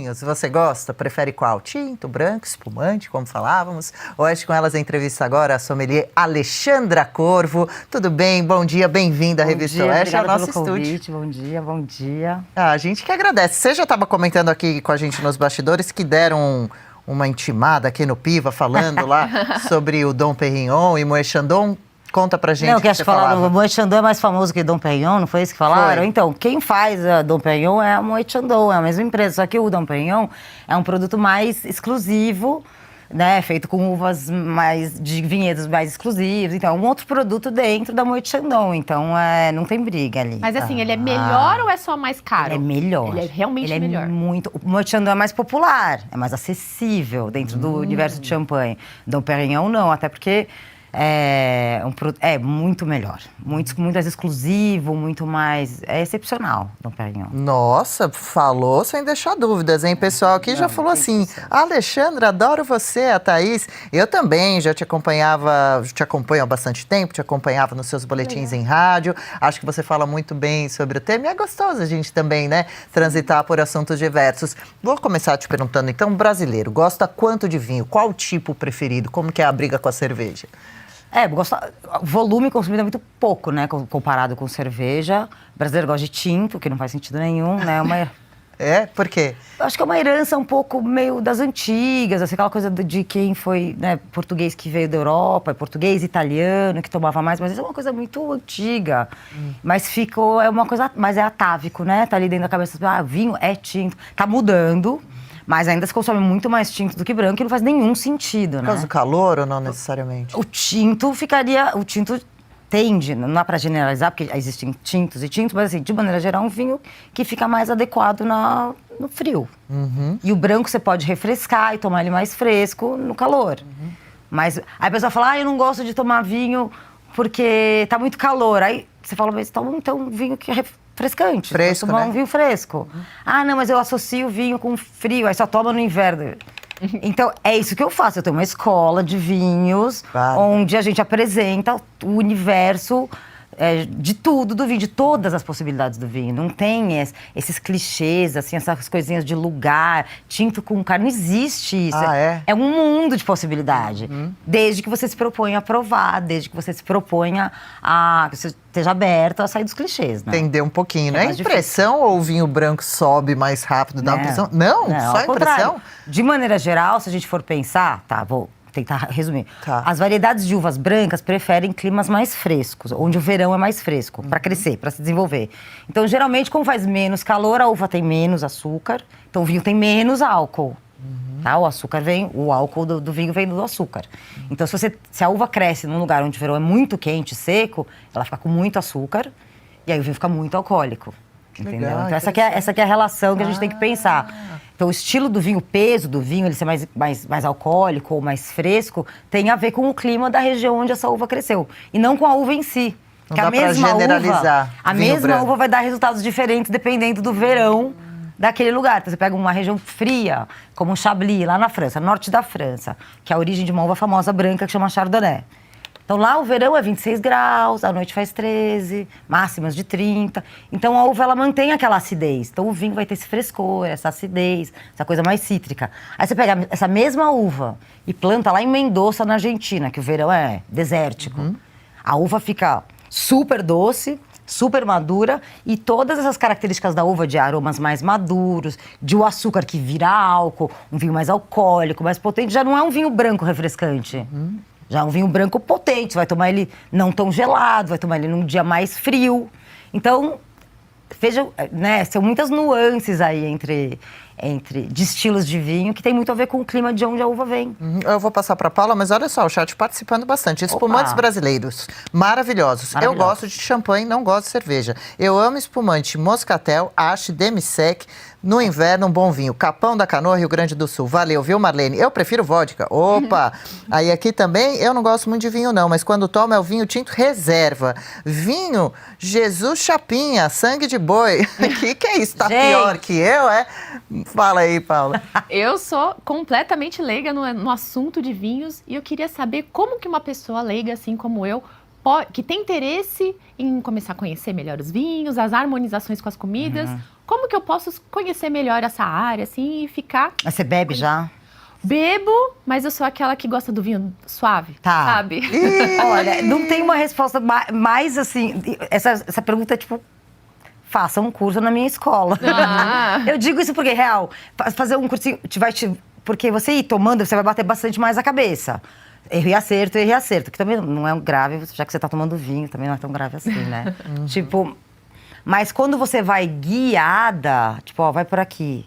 vinhos, você gosta? Prefere qual? Tinto, branco, espumante, como falávamos? Hoje com elas a entrevista agora a sommelier Alexandra Corvo. Tudo bem? Bom dia, bem-vinda à Revista Oeste, ao nosso estúdio. Bom dia, bom dia. A gente que agradece. Você já estava comentando aqui com a gente nos bastidores que deram uma intimada aqui no Piva, falando lá sobre o Dom Perignon e Moët Chandon. Conta pra gente. Não, que acho que falaram, o Moët Chandon é mais famoso que Dom Perignon, não foi isso que falaram? Foi. Então, quem faz a Dom Perignon é a Moët Chandon, é a mesma empresa, só que o Dom Perignon é um produto mais exclusivo, né, feito com uvas de vinhedos mais exclusivos, então é um outro produto dentro da Moët Chandon, então não tem briga ali. Mas assim, ele é melhor ou é só mais caro? Ele é melhor. Ele é realmente melhor. O Moët Chandon é mais popular, é mais acessível dentro do universo de champanhe. Dom Perignon não, até porque é muito melhor, muito mais exclusivo, muito mais... É excepcional, Dom Perignon. Nossa, falou sem deixar dúvidas, hein? Pessoal aqui já falou assim, Alexandra, adoro você, a Thaís. Eu também já te acompanho há bastante tempo, te acompanhava nos seus boletins em rádio. Acho que você fala muito bem sobre o tema e é gostoso a gente também, né? Transitar por assuntos diversos. Vou começar te perguntando, então, brasileiro, gosta quanto de vinho? Qual o tipo preferido? Como que é a briga com a cerveja? O volume consumido é muito pouco, né, comparado com cerveja. O brasileiro gosta de tinto, que não faz sentido nenhum, né? Por quê? Acho que é uma herança um pouco meio das antigas, assim, aquela coisa de quem foi, né, português que veio da Europa, português, italiano, que tomava mais, mas isso é uma coisa muito antiga. Mas é uma coisa, mas é atávico, né? Tá ali dentro da cabeça, vinho é tinto. Tá mudando. Mas ainda se consome muito mais tinto do que branco e não faz nenhum sentido, né? Por causa do calor ou não necessariamente? O tinto tende, não dá para generalizar, porque existem tintos e tintos, mas assim, de maneira geral, um vinho que fica mais adequado no frio. E o branco você pode refrescar e tomar ele mais fresco no calor. Mas aí a pessoa fala, eu não gosto de tomar vinho porque tá muito calor. Aí você fala, mas toma então um vinho que é refrescante. Fresco, tomar né? um vinho fresco. Não, mas eu associo o vinho com frio, aí só toma no inverno. Então, é isso que eu faço. Eu tenho uma escola de vinhos, onde a gente apresenta o universo de tudo do vinho, de todas as possibilidades do vinho. Não tem esses clichês, assim, essas coisinhas de lugar, tinto com carne, não existe isso. É um mundo de possibilidade. Desde que você se proponha a provar, desde que você se proponha que você esteja aberto a sair dos clichês, né? Entender um pouquinho, né? Impressão ou o vinho branco sobe mais rápido, dá uma impressão? Não, só impressão? De maneira geral, se a gente for pensar, vou tentar resumir. As variedades de uvas brancas preferem climas mais frescos, onde o verão é mais fresco, para crescer, para se desenvolver. Então, geralmente, como faz menos calor, a uva tem menos açúcar, então o vinho tem menos álcool. O álcool do vinho vem do açúcar. Então, se a uva cresce num lugar onde o verão é muito quente, seco, ela fica com muito açúcar, e aí o vinho fica muito alcoólico. Entendeu? Legal, então, essa que é a relação que a gente tem que pensar. Então, o estilo do vinho, o peso do vinho, ele ser mais alcoólico ou mais fresco, tem a ver com o clima da região onde essa uva cresceu. E não com a uva em si. Não dá pra generalizar. A mesma uva vai dar resultados diferentes dependendo do verão daquele lugar. Então, você pega uma região fria, como o Chablis, lá na França, norte da França, que é a origem de uma uva famosa branca que chama Chardonnay. Então, lá o verão é 26 graus, a noite faz 13, máximas de 30. Então, a uva, ela mantém aquela acidez. Então, o vinho vai ter esse frescor, essa acidez, essa coisa mais cítrica. Aí você pega essa mesma uva e planta lá em Mendoza, na Argentina, que o verão é desértico. A uva fica super doce, super madura, e todas essas características da uva de aromas mais maduros, de o açúcar que vira álcool, um vinho mais alcoólico, mais potente, já não é um vinho branco refrescante. Já é um vinho branco potente, você vai tomar ele não tão gelado, vai tomar ele num dia mais frio. Então, veja, né, são muitas nuances aí de estilos de vinho que tem muito a ver com o clima de onde a uva vem. Eu vou passar para a Paula, mas olha só, o chat participando bastante. Espumantes brasileiros, maravilhosos. Eu gosto de champanhe, não gosto de cerveja. Eu amo espumante Moscatel, Ache, Demi-Sec. No inverno, um bom vinho. Capão da Canoa, Rio Grande do Sul. Valeu, viu, Marlene? Eu prefiro vodka. Opa! Aí aqui também, eu não gosto muito de vinho, não. Mas quando tomo é o vinho tinto reserva. Vinho Jesus Chapinha, sangue de boi. Que é isso? Tá pior que eu, é? Fala aí, Paula. Eu sou completamente leiga no assunto de vinhos. E eu queria saber como que uma pessoa leiga, assim como eu, que tem interesse em começar a conhecer melhor os vinhos, as harmonizações com as comidas. Como que eu posso conhecer melhor essa área, assim, e ficar... Mas você bebe já? Bebo, mas eu sou aquela que gosta do vinho suave, Tá. sabe? Olha, não tem uma resposta mais assim... Essa pergunta é tipo... Faça um curso na minha escola. Ah. Eu digo isso porque, real, fazer um cursinho porque você ir tomando, você vai bater bastante mais a cabeça. Erro e acerto. Que também não é grave, já que você tá tomando vinho, também não é tão grave assim, né? Tipo, mas quando você vai guiada, tipo, ó, vai por aqui.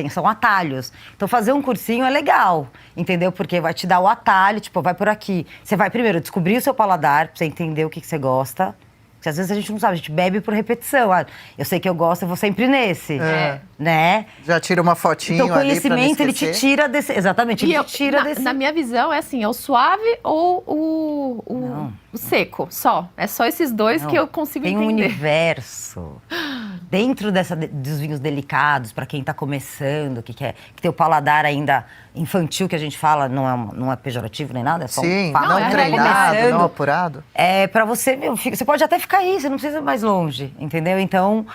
São atalhos. Então, fazer um cursinho é legal, entendeu? Porque vai te dar o atalho, tipo, vai por aqui. Você vai primeiro descobrir o seu paladar, pra você entender o que você gosta. Porque às vezes a gente não sabe, a gente bebe por repetição. Ah, eu sei que eu gosto, eu vou sempre nesse. Né? Já tira uma fotinho então, o ali pra não conhecimento, ele esquecer. te tira desse... Exatamente, ele te tira desse... Na minha visão, é assim, é o suave ou o seco, só. É só esses dois que eu consigo Tem entender. um universo dentro dos vinhos delicados, para quem tá começando, que tem o paladar ainda infantil, que a gente fala, não é pejorativo nem nada, é só Sim, um paladar. não é a treinado, começando. não apurado. É, pra você, você pode até ficar aí, você não precisa ir mais longe, entendeu? Então,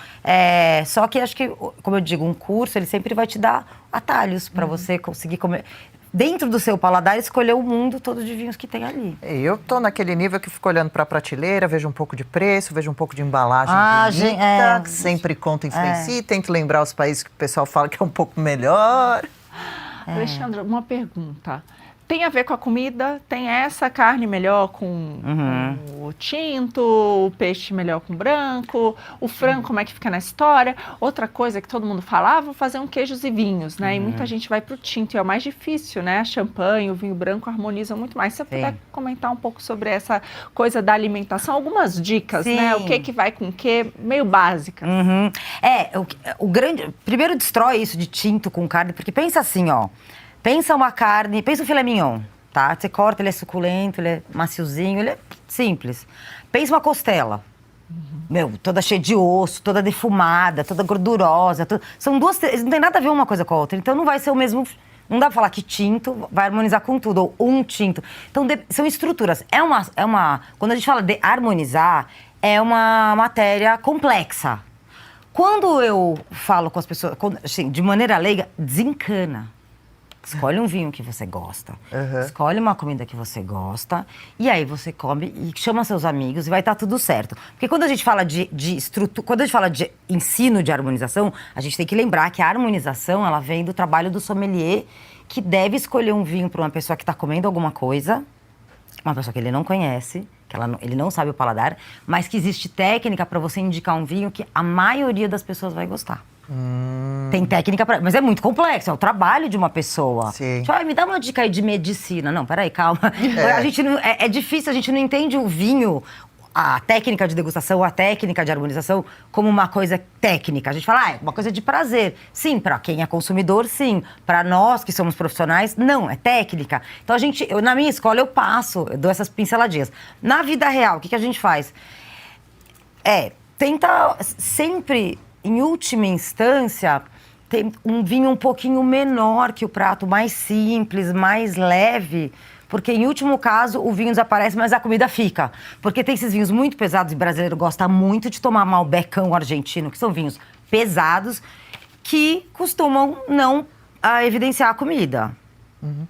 só que acho que, como eu digo, um curso, ele sempre vai te dar atalhos pra você conseguir comer. Dentro do seu paladar, escolher o mundo todo de vinhos que tem ali. Eu tô naquele nível que fico olhando pra prateleira, vejo um pouco de preço, vejo um pouco de embalagem bonita, que sempre conta influencia, tento lembrar os países que o pessoal fala que é um pouco melhor. Alexandra, uma pergunta. Tem a ver com a comida? Tem essa carne melhor com o tinto, o peixe melhor com o branco, o frango como é que fica na história? Outra coisa que todo mundo falava, vou fazer um queijos e vinhos, né? E muita gente vai pro tinto, e é o mais difícil, né? A champanhe, o vinho branco harmonizam muito mais. Se você puder comentar um pouco sobre essa coisa da alimentação, algumas dicas, né? O que vai com o que, meio básicas. O grande... Primeiro destrói isso de tinto com carne, porque pensa assim, ó. Pensa uma carne, pensa um filé mignon, tá? Você corta, ele é suculento, ele é maciozinho, ele é simples. Pensa uma costela. Toda cheia de osso, toda defumada, toda gordurosa. São duas... Não tem nada a ver uma coisa com a outra. Então não vai ser o mesmo... Não dá pra falar que tinto vai harmonizar com tudo, ou um tinto. Então são estruturas. Quando a gente fala de harmonizar, é uma matéria complexa. Quando eu falo com as pessoas, assim, de maneira leiga, desencana. Escolhe um vinho que você gosta, escolhe uma comida que você gosta, e aí você come e chama seus amigos e vai estar tudo certo. Porque quando a gente fala de estrutura, quando a gente fala de ensino de harmonização, a gente tem que lembrar que a harmonização, ela vem do trabalho do sommelier, que deve escolher um vinho para uma pessoa que está comendo alguma coisa, uma pessoa que ele não conhece, que ele não sabe o paladar, mas que existe técnica para você indicar um vinho que a maioria das pessoas vai gostar. Tem técnica mas é muito complexo, é o trabalho de uma pessoa. Sim. Tipo, me dá uma dica aí de medicina. Não, peraí, calma. A gente é difícil, a gente não entende o vinho, a técnica de degustação, a técnica de harmonização, como uma coisa técnica. A gente fala, é uma coisa de prazer. Sim, para quem é consumidor, sim. Para nós que somos profissionais, não, é técnica. Então, na minha escola, eu dou essas pinceladinhas. Na vida real, o que a gente faz? Tenta sempre... Em última instância, tem um vinho um pouquinho menor que o prato, mais simples, mais leve. Porque, em último caso, o vinho desaparece, mas a comida fica. Porque tem esses vinhos muito pesados, e o brasileiro gosta muito de tomar Malbecão argentino, que são vinhos pesados, que costumam não evidenciar a comida.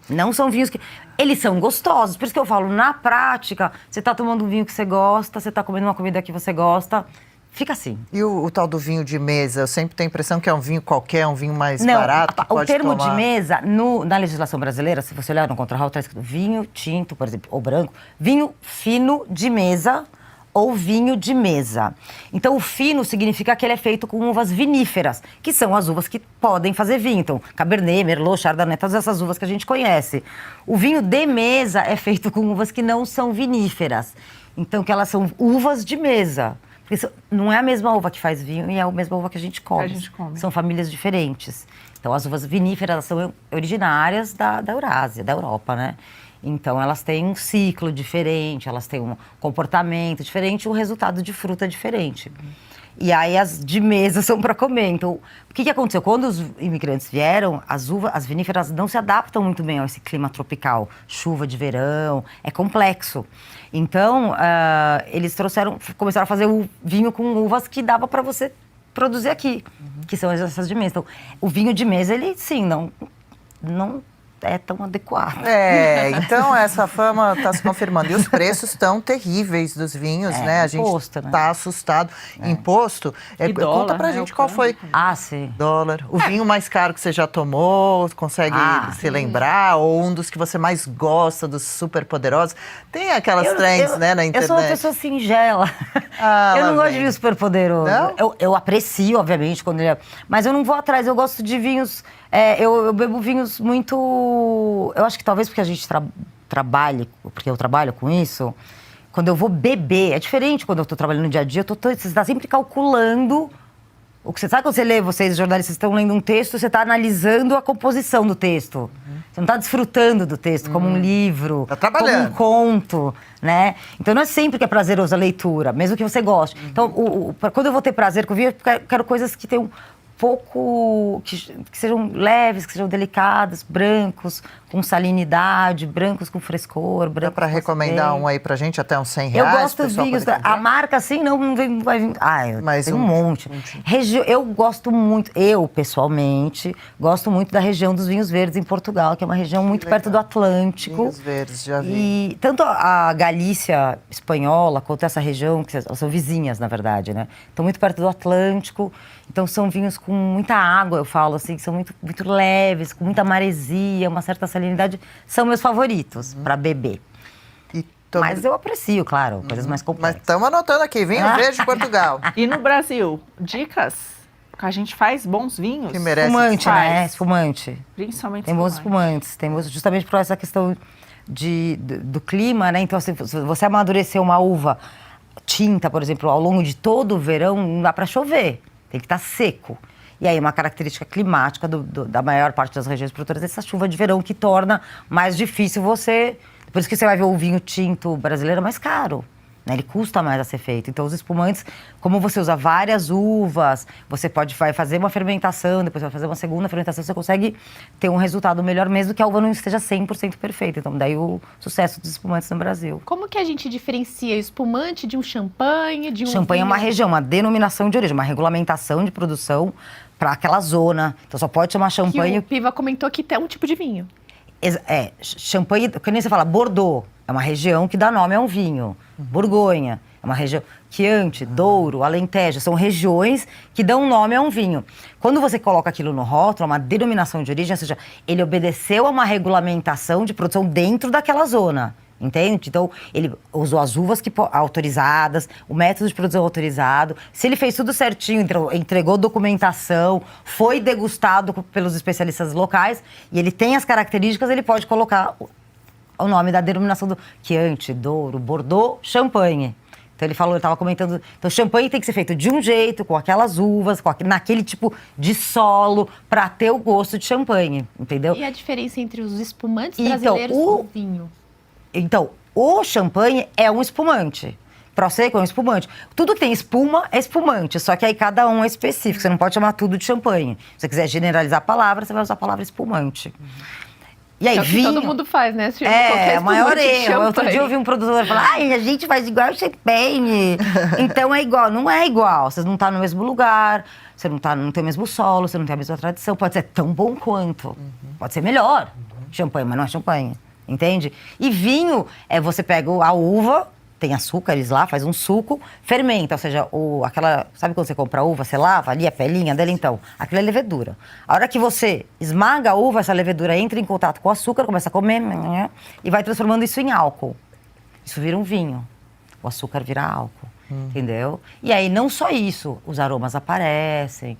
Não são vinhos que... Eles são gostosos. Por isso que eu falo, na prática, você está tomando um vinho que você gosta, você está comendo uma comida que você gosta... Fica assim. E o tal do vinho de mesa? Eu sempre tenho a impressão que é um vinho qualquer, um vinho mais barato. Que o termo tomar. de mesa, na legislação brasileira, se você olhar no contrarral, está escrito vinho tinto, por exemplo, ou branco, vinho fino de mesa ou vinho de mesa. Então, o fino significa que ele é feito com uvas viníferas, que são as uvas que podem fazer vinho. Então, Cabernet, Merlot, Chardonnay, todas essas uvas que a gente conhece. O vinho de mesa é feito com uvas que não são viníferas. Então, que elas são uvas de mesa. Porque não é a mesma uva que faz vinho e é a mesma uva que a gente come. São famílias diferentes. Então, as uvas viníferas são originárias da Eurásia, da Europa, né? Então, elas têm um ciclo diferente, elas têm um comportamento diferente, um resultado de fruta diferente. E aí as de mesa são para comer. Então, o que aconteceu? Quando os imigrantes vieram, as viníferas não se adaptam muito bem a esse clima tropical. Chuva de verão, é complexo. Então, eles começaram a fazer o vinho com uvas que dava para você produzir aqui, que são essas de mesa. Então, o vinho de mesa, ele, sim, não é tão adequado. Então essa fama está se confirmando. E os preços estão terríveis dos vinhos, né? A gente está assustado. Imposto. Dólar, conta pra gente qual foi. Sim. Dólar. O vinho mais caro que você já tomou, consegue se lembrar? Ou um dos que você mais gosta, dos super poderosos? Tem aquelas trends, né, na internet. Eu sou uma pessoa singela. Eu não gosto de vinho super poderoso. Eu aprecio, obviamente, quando ele é... Mas eu não vou atrás, eu gosto de vinhos... eu bebo vinhos muito... Eu acho que talvez porque a gente trabalhe, porque eu trabalho com isso, quando eu vou beber, é diferente quando eu estou trabalhando no dia a dia, você está sempre calculando o que você sabe. Quando você lê, vocês jornalistas estão lendo um texto, você está analisando a composição do texto. Você não está desfrutando do texto como um livro, como um conto, né? Então não é sempre que é prazeroso a leitura, mesmo que você goste. Então, quando eu vou ter prazer com o vinho, eu quero coisas que tenham pouco, que sejam leves, que sejam delicadas, brancos, com salinidade, brancos com frescor. Dá para recomendar um aí pra gente, até uns R$100? Eu gosto dos vinhos, a marca assim não vai vir. Tem um monte. Eu gosto muito, eu pessoalmente, gosto muito da região dos vinhos verdes em Portugal, que é uma região muito perto do Atlântico. Vinhos verdes, já vi. E tanto a Galícia espanhola quanto essa região, que são vizinhas, na verdade, né? Estão muito perto do Atlântico. Então, são vinhos com muita água, eu falo assim, que são muito, muito leves, com muita maresia, uma certa salinidade. São meus favoritos para beber. Mas eu aprecio, claro, coisas mais complexas. Mas estamos anotando aqui, vinho verde de Portugal. E no Brasil, dicas? Que a gente faz bons vinhos. Que merece. Espumante, né? Espumante. Principalmente tem bons espumantes. Tem justamente por essa questão do clima, né? Então, se você amadurecer uma uva tinta, por exemplo, ao longo de todo o verão, não dá para chover. Tem que estar seco. E aí, uma característica climática da maior parte das regiões produtoras é essa chuva de verão que torna mais difícil você... Por isso que você vai ver o vinho tinto brasileiro mais caro, né? Ele custa mais a ser feito. Então, os espumantes, como você usa várias uvas, você vai fazer uma fermentação, depois vai fazer uma segunda fermentação, você consegue ter um resultado melhor, mesmo que a uva não esteja 100% perfeita. Então, daí o sucesso dos espumantes no Brasil. Como que a gente diferencia espumante de um champanhe, de um Champanhe vinho? É uma região, uma denominação de origem, uma regulamentação de produção para aquela zona. Então, só pode chamar champanhe... Que o Piva comentou que é um tipo de vinho. Champanhe, que nem você fala, Bordeaux, é uma região que dá nome a um vinho. Borgonha, é uma região... Chianti, Douro, Alentejo, são regiões que dão nome a um vinho. Quando você coloca aquilo no rótulo, é uma denominação de origem, ou seja, ele obedeceu a uma regulamentação de produção dentro daquela zona. Entende? Então, ele usou as uvas autorizadas, o método de produção autorizado. Se ele fez tudo certinho, entregou documentação, foi degustado pelos especialistas locais e ele tem as características, ele pode colocar o nome da denominação do Chianti, Douro, Bordeaux, Champanhe. Então, ele estava comentando... Então, champanhe tem que ser feito de um jeito, com aquelas uvas, naquele tipo de solo, para ter o gosto de champanhe, entendeu? E a diferença entre os espumantes brasileiros e o vinho? Então, o champanhe é um espumante. Prosecco é um espumante. Tudo que tem espuma é espumante, só que aí cada um é específico. Você não pode chamar tudo de champanhe. Se você quiser generalizar a palavra, você vai usar a palavra espumante. E aí, é o que vinho... todo mundo faz, né? É o maior erro. Outro dia eu ouvi um produtor falar, a gente faz igual champanhe. Então é igual. Não é igual. Você não está no mesmo lugar, você não tem o mesmo solo, você não tem a mesma tradição. Pode ser tão bom quanto. Pode ser melhor. Champanhe, mas não é champanhe. Entende? E vinho, você pega a uva, tem açúcares lá, faz um suco, fermenta, ou seja, sabe quando você compra a uva, você lava ali a pelinha dela? Então, aquilo é levedura. A hora que você esmaga a uva, essa levedura entra em contato com o açúcar, começa a comer, e vai transformando isso em álcool. Isso vira um vinho. O açúcar vira álcool, entendeu? E aí, não só isso, os aromas aparecem,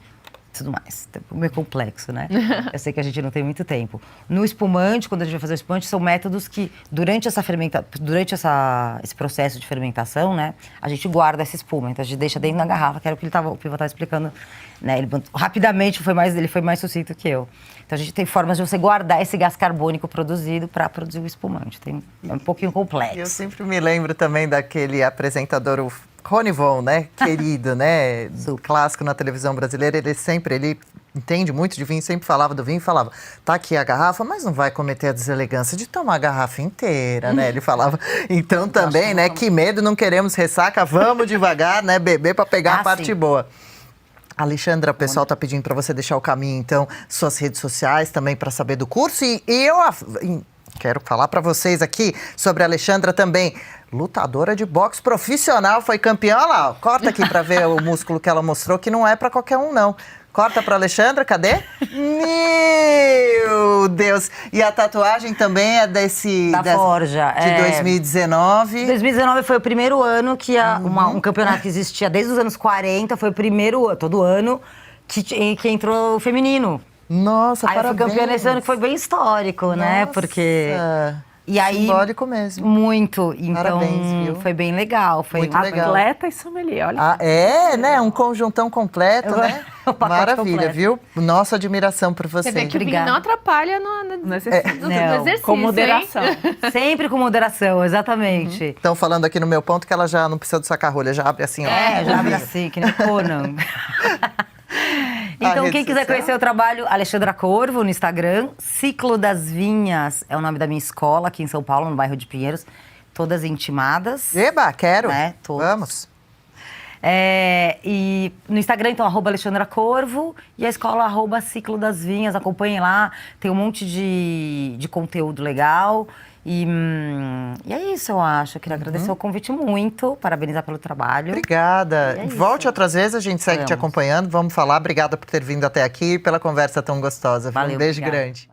tudo mais. É meio complexo, né? Eu sei que a gente não tem muito tempo. No espumante, quando a gente vai fazer o espumante, são métodos que, durante esse processo de fermentação, né, a gente guarda essa espuma. Então, a gente deixa dentro da garrafa, que era o que o Piva estava explicando, né? Ele rapidamente ele foi mais sucinto que eu. Então, a gente tem formas de você guardar esse gás carbônico produzido para produzir o espumante. É um pouquinho complexo. Eu sempre me lembro também daquele apresentador, Ronivon, né? Querido, né? Do clássico na televisão brasileira, ele entende muito de vinho, sempre falava do vinho e falava, tá aqui a garrafa, mas não vai cometer a deselegância de tomar a garrafa inteira, né? Ele falava, então também, né? Que medo, não queremos ressaca, vamos devagar, né? Beber para pegar a parte boa. Alexandra, o pessoal tá pedindo para você deixar o caminho, então, suas redes sociais também para saber do curso. E eu quero falar para vocês aqui sobre a Alexandra também, lutadora de boxe profissional, foi campeã. Olha lá, ó, corta aqui para ver o músculo que ela mostrou, que não é para qualquer um, não. Corta para Alexandra, cadê? Meu Deus! E a tatuagem também é Forja. De 2019. 2019 foi o primeiro ano que um campeonato que existia desde os anos 40, foi o primeiro, todo ano, que entrou o feminino. Nossa, aí parabéns! Eu fui campeã nesse ano, que foi bem histórico, né? Porque... E aí, simbólico mesmo. Muito. Então, parabéns, viu? Foi bem legal. Foi muito legal. Atleta e sommelier, olha. Né? Um conjuntão completo, né? Maravilha, completo. viu? Nossa admiração por você. Você vê que o vinho não atrapalha no exercício, com moderação. Sempre com moderação, exatamente. Estão falando aqui no meu ponto que ela já não precisa do saca-rolha, já abre assim, ó. Já abre assim, que nem Conan. Então, quem quiser conhecer o trabalho, Alexandra Corvo, no Instagram. Ciclo das Vinhas é o nome da minha escola, aqui em São Paulo, no bairro de Pinheiros. Todas intimadas. Eba, quero. Né? Todas. Vamos. E no Instagram, então, @Alexandra Corvo. E a escola, @Ciclo das Vinhas. Acompanhem lá, tem um monte de conteúdo legal. E é isso, eu acho. Eu queria agradecer o convite muito, parabenizar pelo trabalho. Obrigada. É Volte outras vezes, a gente segue te acompanhando. Vamos falar. Obrigada por ter vindo até aqui e pela conversa tão gostosa. Valeu, Um beijo obrigada. grande.